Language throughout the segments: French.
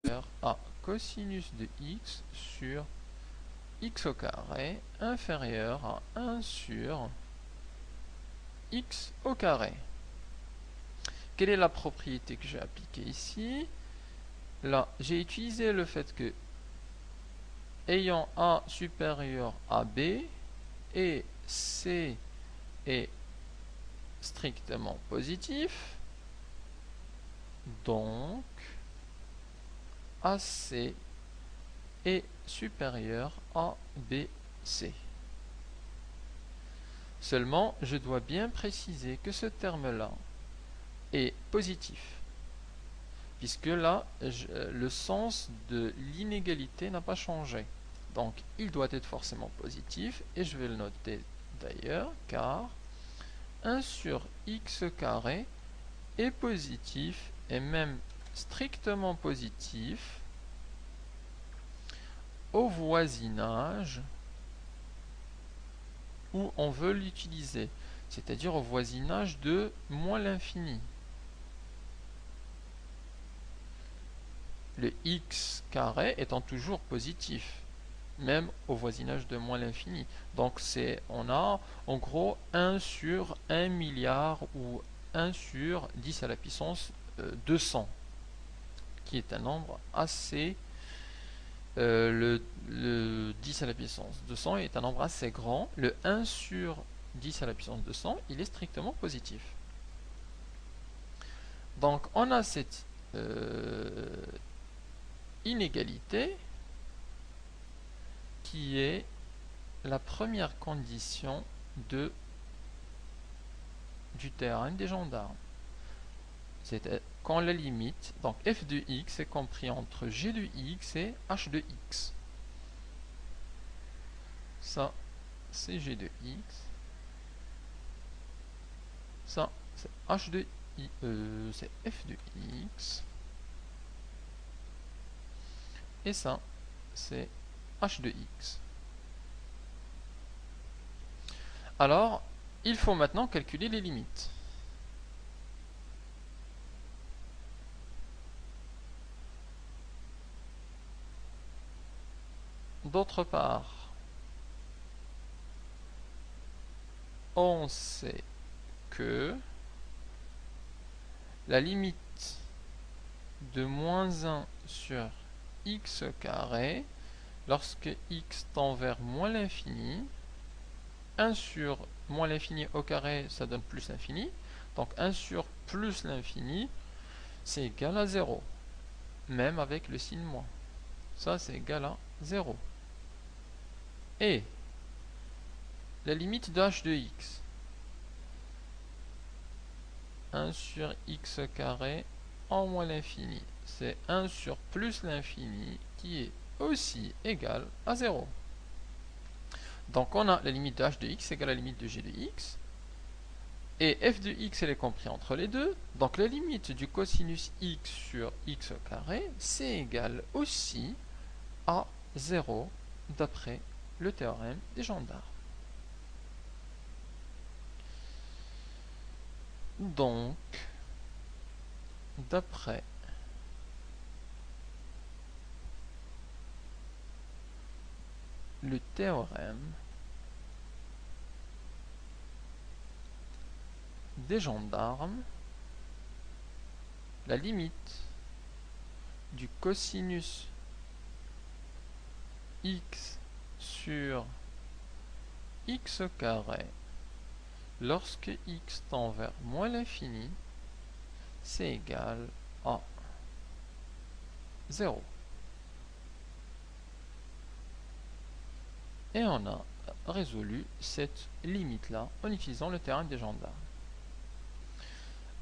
à cosinus de x sur x au carré inférieur à 1 sur x au carré. Quelle est la propriété que j'ai appliquée ici? Là, j'ai utilisé le fait que ayant A supérieur à B et C est strictement positif, donc AC est supérieur à BC. Seulement, je dois bien préciser que ce terme-là est positif, puisque là, le sens de l'inégalité n'a pas changé. Donc, il doit être forcément positif, et je vais le noter d'ailleurs, car 1 sur x carré est positif, et même strictement positif, au voisinage où on veut l'utiliser, c'est-à-dire au voisinage de moins l'infini. Le x carré étant toujours positif, même au voisinage de moins l'infini. Donc on a en gros 1 sur 1 milliard ou 1 sur 10 à la puissance 200, qui est un nombre assez... le 10 à la puissance 200 est un nombre assez grand. Le 1 sur 10 à la puissance 200, il est strictement positif. Donc on a cette inégalité qui est la première condition du théorème des gendarmes. C'est quand la limite, donc f de x est compris entre g de x et h de x. Ça, c'est g de x. Ça, c'est h de i, c'est f de x. Et ça, c'est h de x. Alors, il faut maintenant calculer les limites. D'autre part, on sait que la limite de moins 1 sur x carré, lorsque x tend vers moins l'infini, 1 sur moins l'infini au carré, ça donne plus l'infini. Donc 1 sur plus l'infini, c'est égal à 0. Même avec le signe moins. Ça, c'est égal à 0. Et la limite de h de x. 1 sur x carré en moins l'infini. C'est 1 sur plus l'infini qui est aussi égal à 0. Donc on a la limite de h de x égale à la limite de g de x. Et f de x, elle est comprise entre les deux. Donc la limite du cosinus x sur x carré, c'est égal aussi à 0 d'après le théorème des gendarmes. Donc, d'après le théorème des gendarmes, la limite du cosinus x sur x carré lorsque x tend vers moins l'infini, c'est égal à 0. Et on a résolu cette limite-là en utilisant le théorème des gendarmes.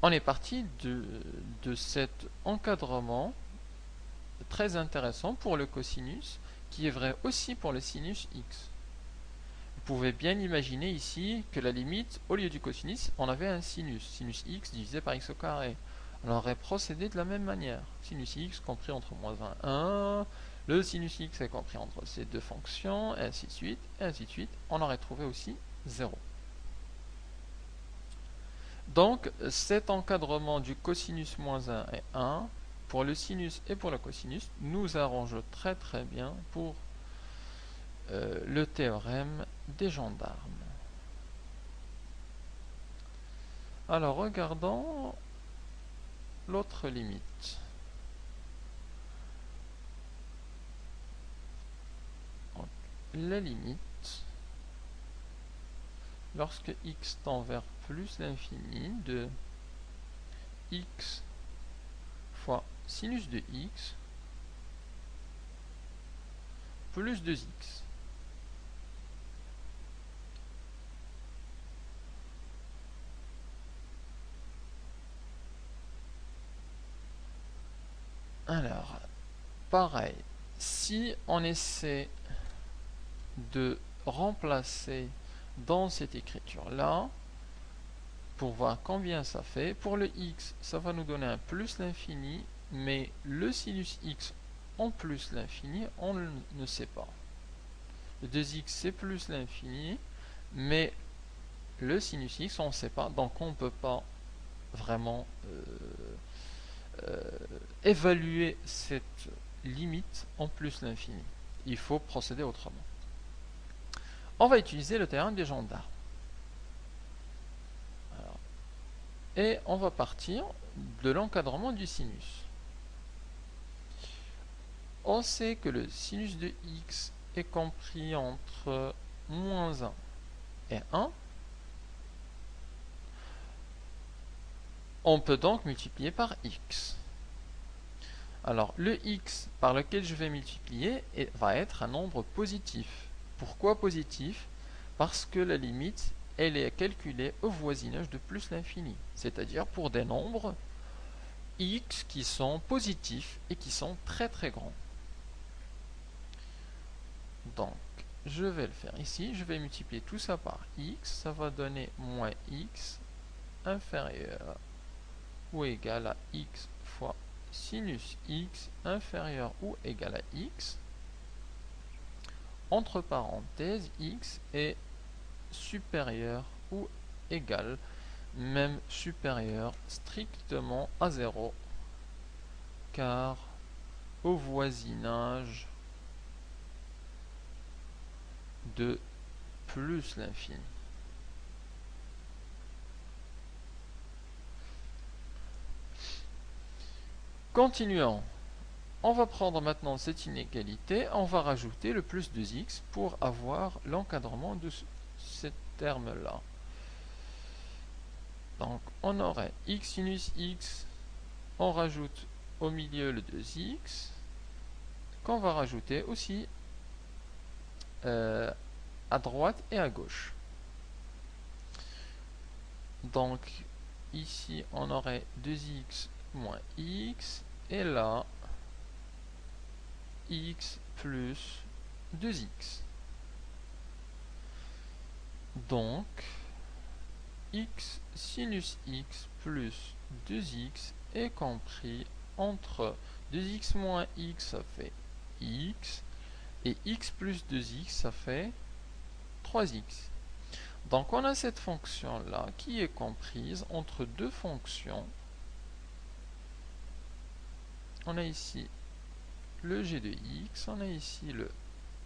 On est parti de cet encadrement très intéressant pour le cosinus, qui est vrai aussi pour le sinus x. Vous pouvez bien imaginer ici que la limite, au lieu du cosinus, on avait un sinus. Sinus x divisé par x au carré. On aurait procédé de la même manière. Sinus x compris entre moins 1 et 1. Le sinus x est compris entre ces deux fonctions, et ainsi de suite, et ainsi de suite. On aurait trouvé aussi 0. Donc, cet encadrement du cosinus moins 1 et 1 pour le sinus et pour le cosinus nous arrange très très bien pour le théorème des gendarmes. Alors regardons l'autre limite. Donc, la limite, lorsque x tend vers plus l'infini de x fois sinus de x plus 2x. Alors, pareil, si on essaie de remplacer dans cette écriture-là, pour voir combien ça fait, pour le x, ça va nous donner un plus l'infini, mais le sinus x en plus l'infini, on ne sait pas. Le 2x, c'est plus l'infini, mais le sinus x, on ne sait pas, donc on ne peut pas vraiment évaluer cette limite en plus l'infini. Il faut procéder autrement. On va utiliser le théorème des gendarmes. Alors, et on va partir de l'encadrement du sinus. On sait que le sinus de x est compris entre moins 1 et 1. On peut donc multiplier par x. Alors, le x par lequel je vais multiplier va être un nombre positif. Pourquoi positif? Parce que la limite, elle est calculée au voisinage de plus l'infini. C'est-à-dire pour des nombres x qui sont positifs et qui sont très très grands. Donc, je vais le faire ici. Je vais multiplier tout ça par x. Ça va donner moins x inférieur ou égal à x fois sinus x inférieur ou égal à x. Entre parenthèses, x est supérieur ou égal, même supérieur strictement à 0, car au voisinage de plus l'infini. Continuons. On va prendre maintenant cette inégalité, on va rajouter le plus 2x pour avoir l'encadrement de ce terme-là. Donc on aurait x sinus x, on rajoute au milieu le 2x, qu'on va rajouter aussi à droite et à gauche. Donc ici on aurait 2x moins x, et là x plus 2x. Donc x sinus x plus 2x est compris entre 2x moins x, ça fait x, et x plus 2x, ça fait 3x. Donc on a cette fonction-là qui est comprise entre deux fonctions. On a ici le g de x, on a ici le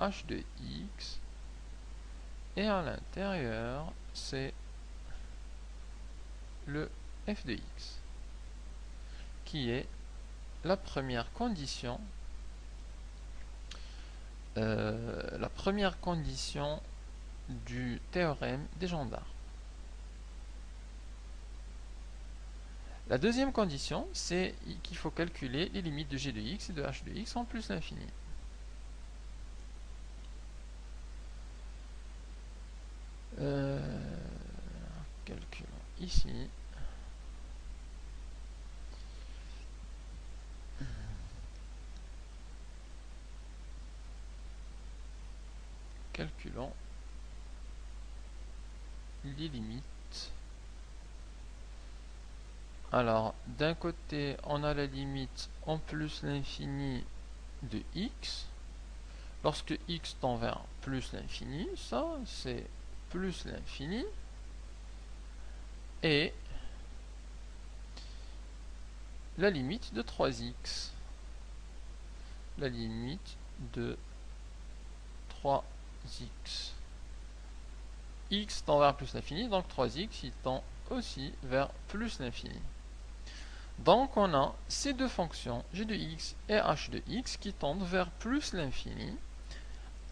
h de x, et à l'intérieur, c'est le f de x, qui est la première condition du théorème des gendarmes. La deuxième condition, c'est qu'il faut calculer les limites de g de x et de h de x en plus l'infini. Calculons ici. Calculons les limites. Alors, d'un côté, on a la limite en plus l'infini de x. Lorsque x tend vers plus l'infini, ça, c'est plus l'infini. Et la limite de 3x. La limite de 3x. X tend vers plus l'infini, donc 3x il tend aussi vers plus l'infini. Donc on a ces deux fonctions g de x et h de x qui tendent vers plus l'infini.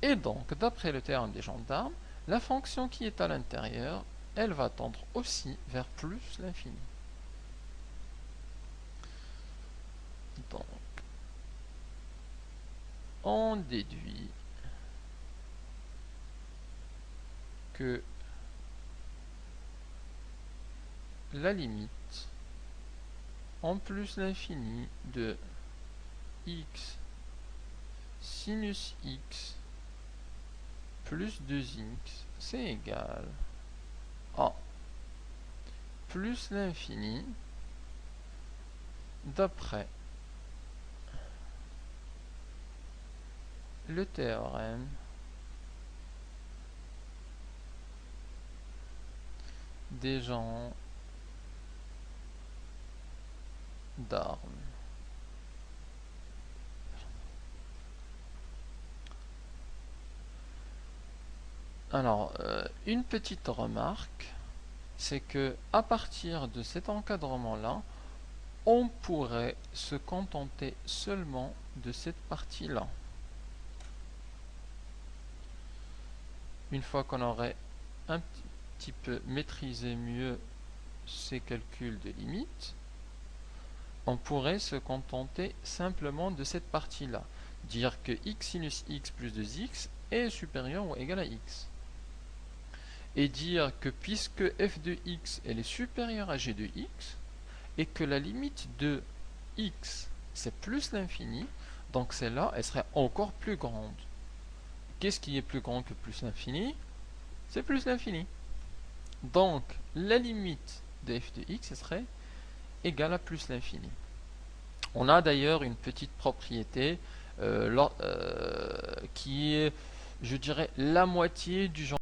Et donc, d'après le théorème des gendarmes, la fonction qui est à l'intérieur, elle va tendre aussi vers plus l'infini. Donc, on déduit que la limite en plus l'infini de x sinus x plus 2x, c'est égal à plus l'infini d'après le théorème des gendarmes. Alors, une petite remarque, c'est que à partir de cet encadrement-là, on pourrait se contenter seulement de cette partie-là. Une fois qu'on aurait un petit peu maîtrisé mieux ces calculs de limite, on pourrait se contenter simplement de cette partie-là. Dire que x sinus x plus 2x est supérieur ou égal à x. Et dire que puisque f de x elle est supérieure à g de x, et que la limite de x c'est plus l'infini, donc celle-là elle serait encore plus grande. Qu'est-ce qui est plus grand que plus l'infini? C'est plus l'infini. Donc la limite de f de x serait égale à plus l'infini. On a d'ailleurs une petite propriété qui est, je dirais, la moitié du genre